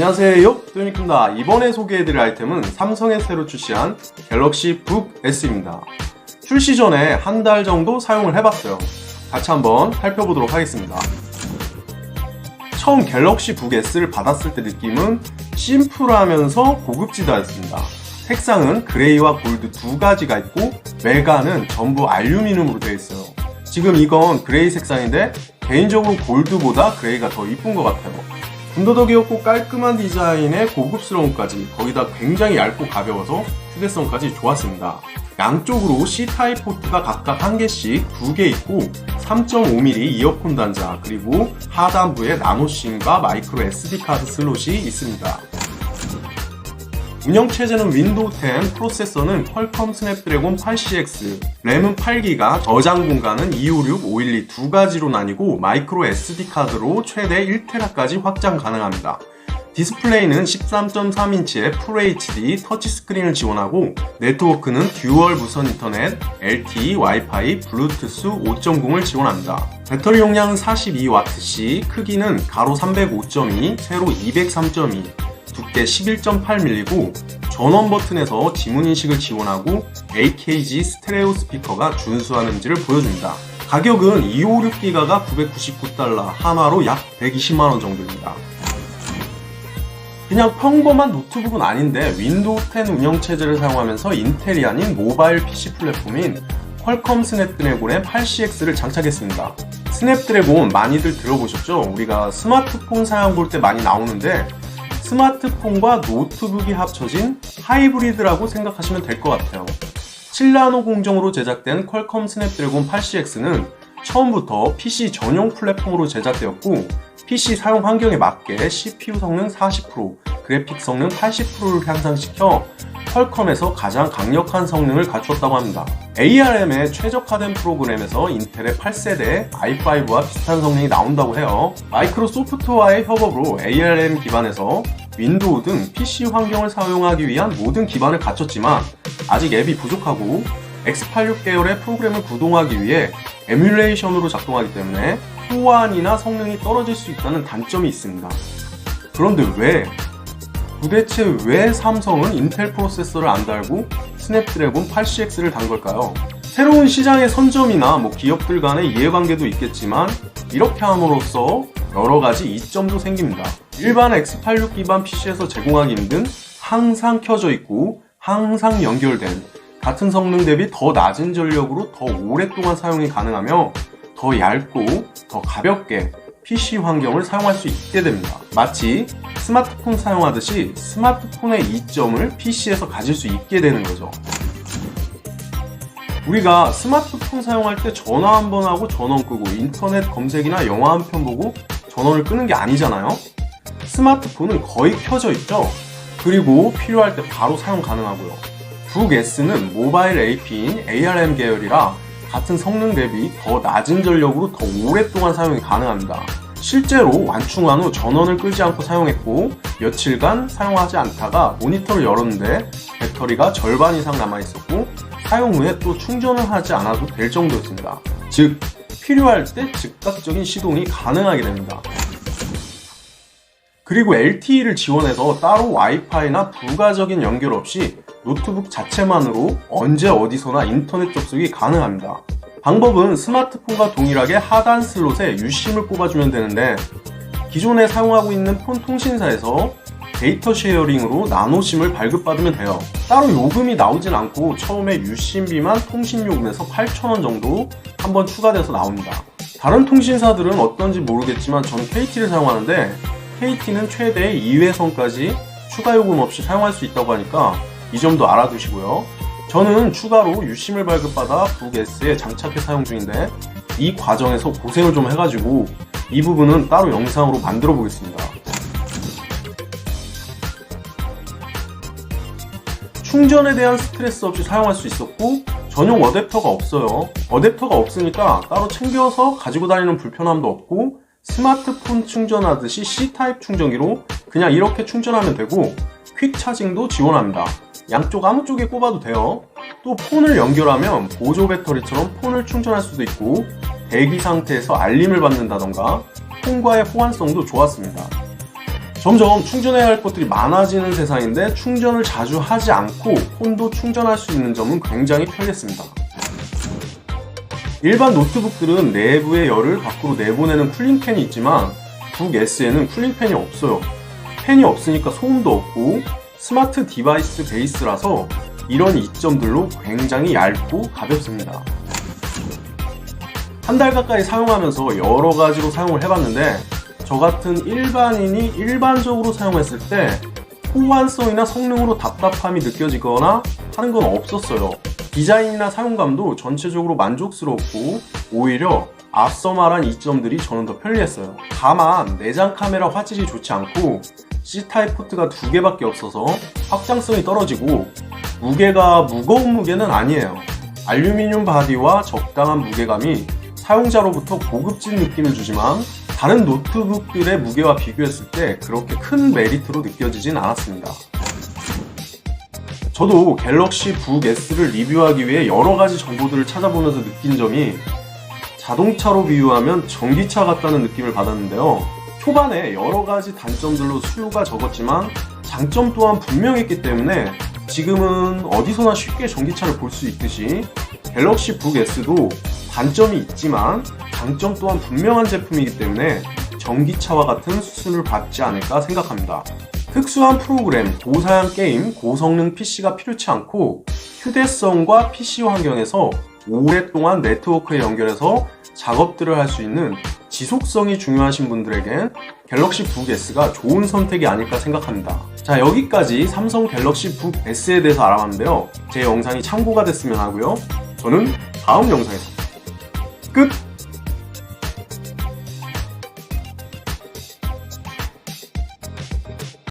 안녕하세요, 또유니크입니다. 이번에 소개해드릴 아이템은 삼성에 새로 출시한 갤럭시 북 S입니다. 출시 전에 한 달 정도 사용을 해봤어요. 같이 한번 살펴보도록 하겠습니다. 처음 갤럭시 북 S를 받았을 때 느낌은 심플하면서 고급지다였습니다. 색상은 그레이와 골드 두 가지가 있고 외관은 전부 알루미늄으로 되어 있어요. 지금 이건 그레이 색상인데 개인적으로 골드보다 그레이가 더 이쁜 것 같아요. 군더더기 없고 깔끔한 디자인에 고급스러움까지, 거기다 굉장히 얇고 가벼워서 휴대성까지 좋았습니다. 양쪽으로 C타입 포트가 각각 한 개씩 2개 있고 3.5mm 이어폰 단자, 그리고 하단부에 나노심과 마이크로 SD카드 슬롯이 있습니다. 운영체제는 윈도우 10, 프로세서는 퀄컴 스냅드래곤 8CX, 램은 8GB, 저장 공간은 256, 512 두 가지로 나뉘고 마이크로 SD카드로 최대 1TB까지 확장 가능합니다. 디스플레이는 13.3인치의 FHD 터치스크린을 지원하고 네트워크는 듀얼 무선 인터넷, LTE, 와이파이, 블루투스 5.0을 지원합니다. 배터리 용량은 42Wc, 크기는 가로 305.2, 세로 203.2, 두께 11.8mm고 전원 버튼에서 지문인식을 지원하고 AKG 스테레오 스피커가 준수하는지를 보여줍니다. 가격은 256기가가 $999, 한화로 약 120만원 정도입니다. 그냥 평범한 노트북은 아닌데 윈도우 10 운영체제를 사용하면서 인텔이 아닌 모바일 PC 플랫폼인 퀄컴 스냅드래곤의 8CX를 장착했습니다. 스냅드래곤 많이들 들어보셨죠? 우리가 스마트폰 사양 볼 때 많이 나오는데 스마트폰과 노트북이 합쳐진 하이브리드라고 생각하시면 될 것 같아요. 7나노 공정으로 제작된 퀄컴 스냅드래곤 8CX는 처음부터 PC 전용 플랫폼으로 제작되었고 PC 사용 환경에 맞게 CPU 성능 40%, 그래픽 성능 80%를 향상시켜 퀄컴에서 가장 강력한 성능을 갖추었다고 합니다. ARM에 최적화된 프로그램에서 인텔의 8세대 i5와 비슷한 성능이 나온다고 해요. 마이크로소프트와의 협업으로 ARM 기반에서 윈도우 등 PC 환경을 사용하기 위한 모든 기반을 갖췄지만 아직 앱이 부족하고 x86 계열의 프로그램을 구동하기 위해 에뮬레이션으로 작동하기 때문에 호환이나 성능이 떨어질 수 있다는 단점이 있습니다. 그런데 도대체 왜 삼성은 인텔 프로세서를 안 달고 스냅드래곤 8CX를 단 걸까요? 새로운 시장의 선점이나 기업들 간의 이해관계도 있겠지만 이렇게 함으로써 여러가지 이점도 생깁니다. 일반 x86 기반 PC에서 제공하기 힘든 항상 켜져 있고 항상 연결된 같은 성능 대비 더 낮은 전력으로 더 오랫동안 사용이 가능하며 더 얇고 더 가볍게 PC 환경을 사용할 수 있게 됩니다. 마치 스마트폰 사용하듯이 스마트폰의 이점을 PC에서 가질 수 있게 되는 거죠. 우리가 스마트폰 사용할 때 전화 한 번 하고 전원 끄고 인터넷 검색이나 영화 한 편 보고 전원을 끄는 게 아니잖아요. 스마트폰은 거의 켜져 있죠. 그리고 필요할 때 바로 사용 가능하고요. 북 S는 모바일 AP인 ARM 계열이라 같은 성능 대비 더 낮은 전력으로 더 오랫동안 사용이 가능합니다. 실제로 완충한 후 전원을 끄지 않고 사용했고 며칠간 사용하지 않다가 모니터를 열었는데 배터리가 절반 이상 남아있었고 사용 후에 또 충전을 하지 않아도 될 정도였습니다. 즉 필요할 때 즉각적인 시동이 가능하게 됩니다. 그리고 LTE를 지원해서 따로 와이파이나 부가적인 연결 없이 노트북 자체만으로 언제 어디서나 인터넷 접속이 가능합니다. 방법은 스마트폰과 동일하게 하단 슬롯에 유심을 꼽아주면 되는데 기존에 사용하고 있는 폰 통신사에서 데이터 쉐어링으로 나노심을 발급받으면 돼요. 따로 요금이 나오진 않고 처음에 유심비만 통신요금에서 8,000원 정도 한번 추가돼서 나옵니다. 다른 통신사들은 어떤지 모르겠지만 저는 KT를 사용하는데 KT는 최대 2회선까지 추가 요금 없이 사용할 수 있다고 하니까 이 점도 알아두시고요. 저는 추가로 유심을 발급받아 북 S에 장착해 사용 중인데 이 과정에서 고생을 좀 해가지고 이 부분은 따로 영상으로 만들어 보겠습니다. 충전에 대한 스트레스 없이 사용할 수 있었고 전용 어댑터가 없어요. 어댑터가 없으니까 따로 챙겨서 가지고 다니는 불편함도 없고 스마트폰 충전하듯이 C타입 충전기로 그냥 이렇게 충전하면 되고 퀵 차징도 지원합니다. 양쪽 아무 쪽에 꼽아도 돼요. 또 폰을 연결하면 보조 배터리처럼 폰을 충전할 수도 있고 대기 상태에서 알림을 받는다던가 폰과의 호환성도 좋았습니다. 점점 충전해야 할 것들이 많아지는 세상인데 충전을 자주 하지 않고 폰도 충전할 수 있는 점은 굉장히 편리했습니다. 일반 노트북들은 내부의 열을 밖으로 내보내는 쿨링팬이 있지만 북 S에는 쿨링팬이 없어요. 팬이 없으니까 소음도 없고 스마트 디바이스 베이스라서 이런 이점들로 굉장히 얇고 가볍습니다. 한 달 가까이 사용하면서 여러 가지로 사용을 해봤는데 저 같은 일반인이 일반적으로 사용했을 때 호환성이나 성능으로 답답함이 느껴지거나 하는 건 없었어요. 디자인이나 사용감도 전체적으로 만족스러웠고 오히려 앞서 말한 이점들이 저는 더 편리했어요. 다만 내장 카메라 화질이 좋지 않고 C타입 포트가 2개밖에 없어서 확장성이 떨어지고 무게가 무거운 무게는 아니에요. 알루미늄 바디와 적당한 무게감이 사용자로부터 고급진 느낌을 주지만 다른 노트북들의 무게와 비교했을 때 그렇게 큰 메리트로 느껴지진 않았습니다. 저도 갤럭시 북 S를 리뷰하기 위해 여러 가지 정보들을 찾아보면서 느낀 점이 자동차로 비유하면 전기차 같다는 느낌을 받았는데요. 초반에 여러 가지 단점들로 수요가 적었지만 장점 또한 분명했기 때문에 지금은 어디서나 쉽게 전기차를 볼 수 있듯이 갤럭시 북 S도 단점이 있지만 장점 또한 분명한 제품이기 때문에 전기차와 같은 수순을 밟지 않을까 생각합니다. 특수한 프로그램, 고사양 게임, 고성능 PC가 필요치 않고 휴대성과 PC 환경에서 오랫동안 네트워크에 연결해서 작업들을 할 수 있는 지속성이 중요하신 분들에겐 갤럭시 북 S가 좋은 선택이 아닐까 생각합니다. 자, 여기까지 삼성 갤럭시 북 S에 대해서 알아봤는데요. 제 영상이 참고가 됐으면 하고요. 저는 다음 영상에서 끝!